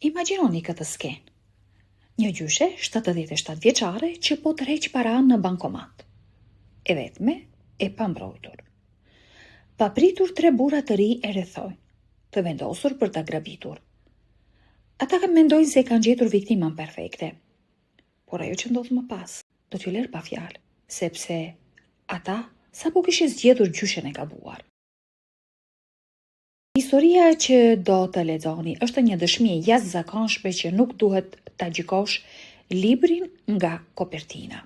Imagjinoni këtë skenë. Një gjyshe 77 vjeçare që po tërheq para në bankomat. E vetme, e pambrojtur. Papritur 3 burra të ri e rrethojnë, të vendosur për ta grabitur. Ata mendojnë se kanë gjetur viktimën perfekte. Por ajo që ndodh më pas, do t'ju lër pa fjalë, sepse ata sapo kishin zgjedhur gjyshen e gabuar. Historia që do të lexoni është një dëshmi e jashtëzakonshme që nuk duhet ta gjikosh librin nga kopertina.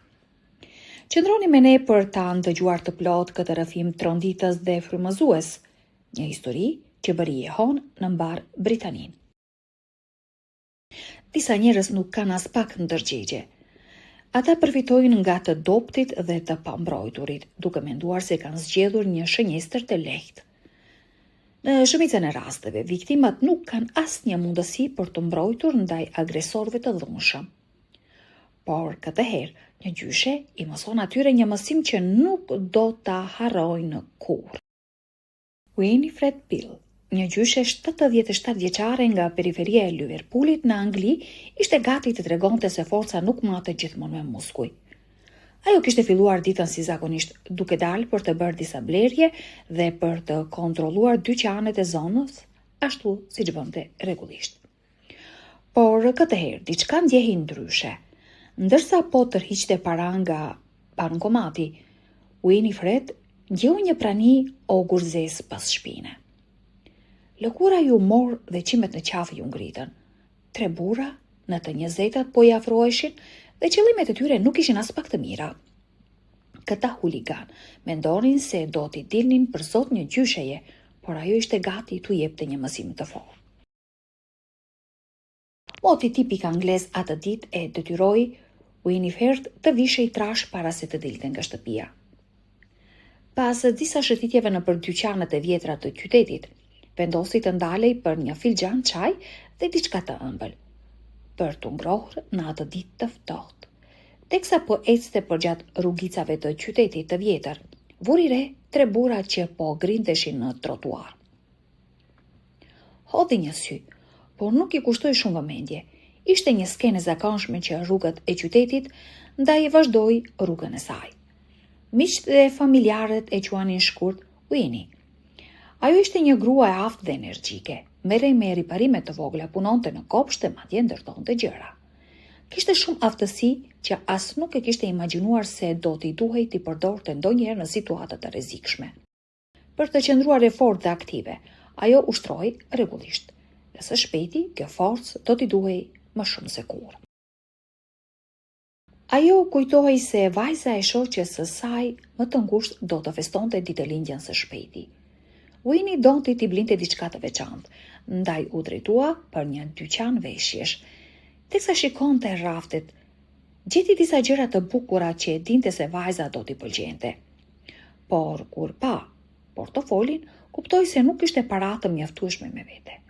Qëndroni me ne për ta ndëgjuar të plot këtë rrëfim tronditës dhe frymëzues, një histori që bëri jehon në mbar Britaninë. Disa njerëz nuk kanë as pak ndërgjegje. Ata përfitojnë nga të doptit dhe të pambrojturit, duke menduar se kanë zgjedhur një shënjestër të lehtë. Në shumicën e rasteve, viktimat nuk kanë asnjë mundësi për të mbrojtur ndaj agresorëve të dhunshëm. Por këtë herë, një gjyshe i mëson atyre një mësim që nuk do ta harrojnë kurrë. Winifred Peale, një gjyshe 77 vjeçare nga periferia e Liverpoolit në Angli, ishte gati të tregonte se forca nuk matet gjithmonë me muskuj. Ajo kishte filluar ditën si zakonisht, duke dalë për të bërë disa blerje dhe për të kontrolluar dyqanet e zonës, ashtu siç bënte rregullisht. Por këtë herë diçka ndjehi ndryshe. Ndërsa po tërhiqte para nga bankomati, Winifred gjeu një prani ogurzes pas shpine. Lëkura ju mor dhe qimet në qafë ju ngritën. 3 burra në të 20-tat po i afroheshin dhe qëllimet e tyre nuk ishin as pak të mira. Këta huligan mendonin se do t'i dilnin për zot një gjysheje, por ajo ishte gati t'u jepte një mësim të fortë. Moti tipik anglez atë ditë e detyroi Winifred të vishej trash para se të dilte nga shtëpia. Pas disa shëtitjeve nëpër dyqanet e vjetra të qytetit, vendosi të ndalej për një filxhan çaj dhe diçka të ëmbël, për të ngrohur në atë ditë të ftohtë. Teksa po ecte përgjatë rrugicave të qytetit të vjetër, vuri re 3 burra që po grindeshin në trotuar. Hodhi një sy, por nuk i kushtoi shumë vëmendje. Ishte një skenë e zakonshme që rrugët e qytetit ndaj vazhdoi rrugën e saj. Miqtë dhe familjarët e quanin shkurt Winnie. Ajo ishte një grua e aftë dhe energjike. Merrej me riparimet të vogla, punonte në kopshte, madje ndërtonte gjëra. Kishte shumë aftësi që as nuk e kishte imagjinuar se do t'i duhej t'i përdorte ndonjëherë në situata të rrezikshme. Për të qëndruar e fortë dhe aktive, ajo ushtroi rregullisht. Dhe së shpejti, kjo forcë do t'i duhej më shumë se kurrë. Ajo kujtohej se vajza e shoqes së saj më të ngushtë do të festonte ditëlindjen së shpejti. Winnie donte t'i blinte diçka të veçantë, ndaj u drejtua për një dyqan veshjesh. Teksa shikonte rraftet, gjeti disa gjëra të bukura që e dinte se vajza do t'i pëlqente. Por kur pa portofolin, kuptoi se nuk kishte para të mjaftueshme me vete.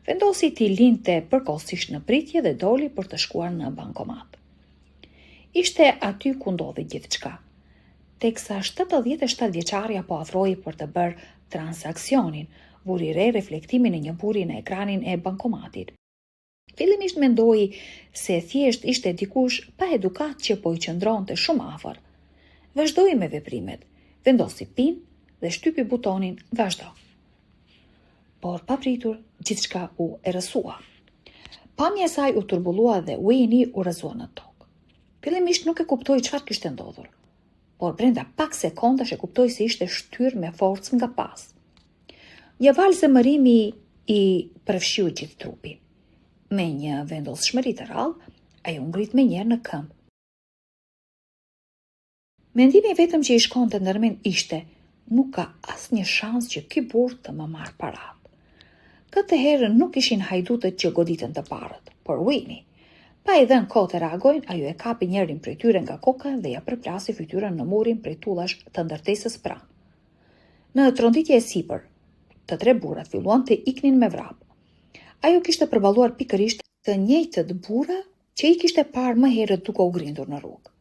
Vendosi t'i linte përkohësisht në pritje dhe doli për të shkuar në bankomat. Ishte aty ku ndodhi gjithçka. Teksa 77 vjeçaria po afrohej për të bërë transaksionin, vuri re reflektimin e një burri në ekranin e bankomatit. Fillimisht mendoi se thjesht ishte dikush pa edukat që po i qëndronte shumë afër. Vazhdoi me veprimet, vendosi PIN dhe shtypi butonin vazhdo. Por papritur, gjithçka u errësua. Pamja e saj u turbullua dhe Winnie u rrëzua në tokë. Fillimisht nuk e kuptoi çfarë kishte ndodhur, por brenda pak sekondash e kuptoi se ishte shtyrë me forcë nga pas. Një val zemërimi i përfshiu gjithë trupi. Me një vendosshmëri të rrallë, ajo ngrit menjëherë në këmbë. Mendimi vetëm që i shkonte ndërmend ishte, nuk ka asnjë shans që ky burr të më marrë paratë. Këtë herë nuk ishin hajdutët që goditën të parët, por Winnie. Pa i dhënë kohë të reagojnë, ajo e kapi njërin prej tyre nga koka dhe ja përplasi fytyrën në murin prej tullash të ndërtesës pranë. Në tronditje e sipër, të 3 burrat filluan të iknin me vrap. Ajo kishte përballuar pikërisht të njëjtët burra që i kishte parë më herët duke u grindur në rrugë.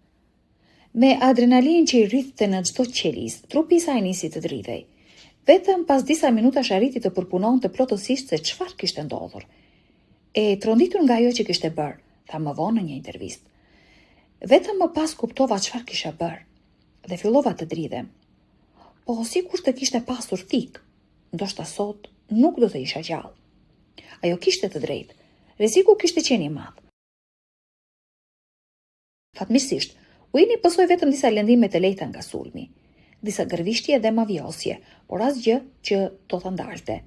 Me adrenalin që i rrithte në çdo qelis, trupi i saj nisi të dridhej. Vetëm pas disa minutash arriti të përpunonte plotësisht se çfarë kishte ndodhur. E tronditur nga ajo që kishte bërë, tha më vonë në një intervistë. Vetëm më pas kuptova çfarë kisha bërë dhe fillova të dridhem. Po sikur të kishte pasur thik, ndoshta sot nuk do të isha gjallë. Ajo kishte të drejtë. Rreziku kishte qenë i madh. Fatmirësisht, Winnie pësoi vetëm disa lëndime të lehta nga sulmi, disa gërvishtje dhe mavjosje, por asgjë që do ta ndalte.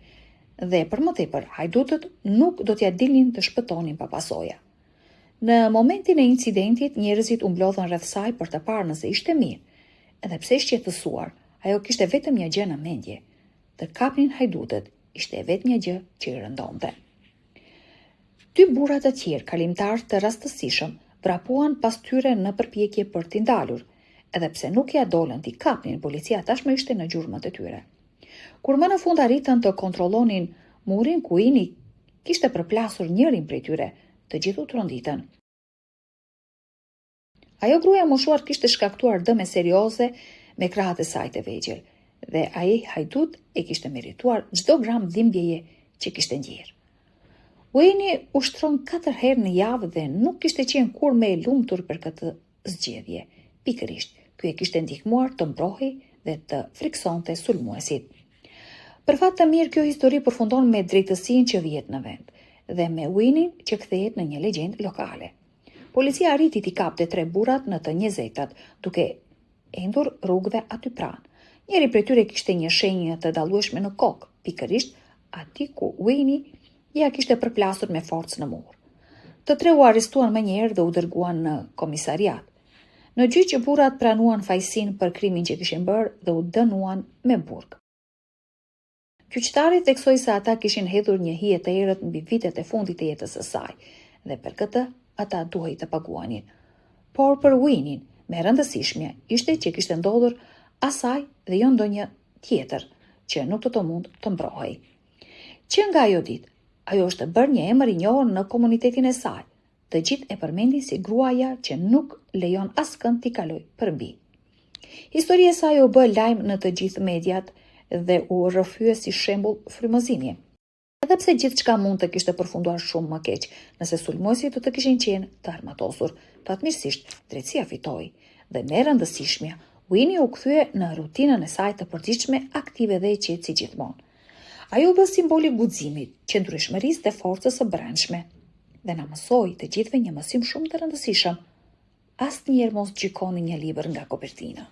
Dhe për më tepër, hajdutët nuk do t'ja dilnin të shpëtonin pa pasoja. Në momentin e incidentit, njerëzit u mblodhën rreth saj për të parë nëse ishte mirë, edhe pse shqetësuar, ajo kishte vetëm një gjë në mendje. Të kapnin hajdutët ishte vetëm një gjë që i rëndonte. 2 burra të tjerë, kalimtar të rastësishëm, vrapuan pas tyre në përpjekje për t'i ndalur, edhe pse nuk ja dolën t'i kapnin, policia tashmë ishte në gjurmët e tyre. Kur më në fund arritën të kontrollonin murin ku Winnie kishte përplasur njërin prej tyre, të gjithë u tronditën. Ajo gruaja moshuar kishte shkaktuar dëme serioze me krahët e saj të vegjël, dhe ai hajdut e kishte merituar çdo gram dhimbjeje që kishte ndjerë. Winnie ushtron 4 herë në javë dhe nuk kishte qenë kur me e lumtur për këtë zgjedhje. Pikërisht, ky e kishte ndihmuar të mbrohej dhe të friksonte sulmuesit. Për fat të mirë, kjo histori përfundon me drejtësinë që vjet në vend dhe me Winnie që kthehet në një legjendë lokale. Policia arriti t'i kapte 3 burrat në të 20-tat, duke endur rrugëve aty pranë. Njëri prej tyre kishte një shenjë të dallueshme në kokë, pikërisht aty ku Winnie ja kishte përplasur me forcë në mur. Të 3 u arrestuan menjëherë dhe u dërguan në komisariat. Në gjyq burrat pranuan fajsinë për krimin që kishin bërë dhe u dënuan me burg. Gjyqtari theksoi se ata kishin hedhur një hije të errët mbi vitet e fundit të jetës së saj dhe për këtë ata duhej të paguanin. Por për Winnie, me rëndësishmja ishte që kishte ndodhur asaj dhe jo ndonjë tjetër që nuk do të mund të mbrohej. Që nga ajo ditë, ajo është bërë një emër i njohur në komunitetin e saj. Të gjithë e përmendin si gruaja që nuk lejon askënd t'i kaloj përmbi. Historia e saj u bë lajm në të gjithë mediat dhe u rrëfye si shembull frymëzimi. Edhe pse gjithçka mund të kishte përfunduar shumë më keq, nëse sulmuesit do të kishin qenë të armatosur, fatmirësisht drejtësia fitoi dhe me rëndësishmja Winnie u kthye në rutinën e saj të përditshme, aktive dhe e qetë si gjithmonë. Ajo bë simboli guximit, qëndrueshmërisë dhe forcës së brendshme dhe na mësoi të gjithëve një mësim shumë të rëndësishëm. Asnjëherë mos gjykoni një libër nga kopertina.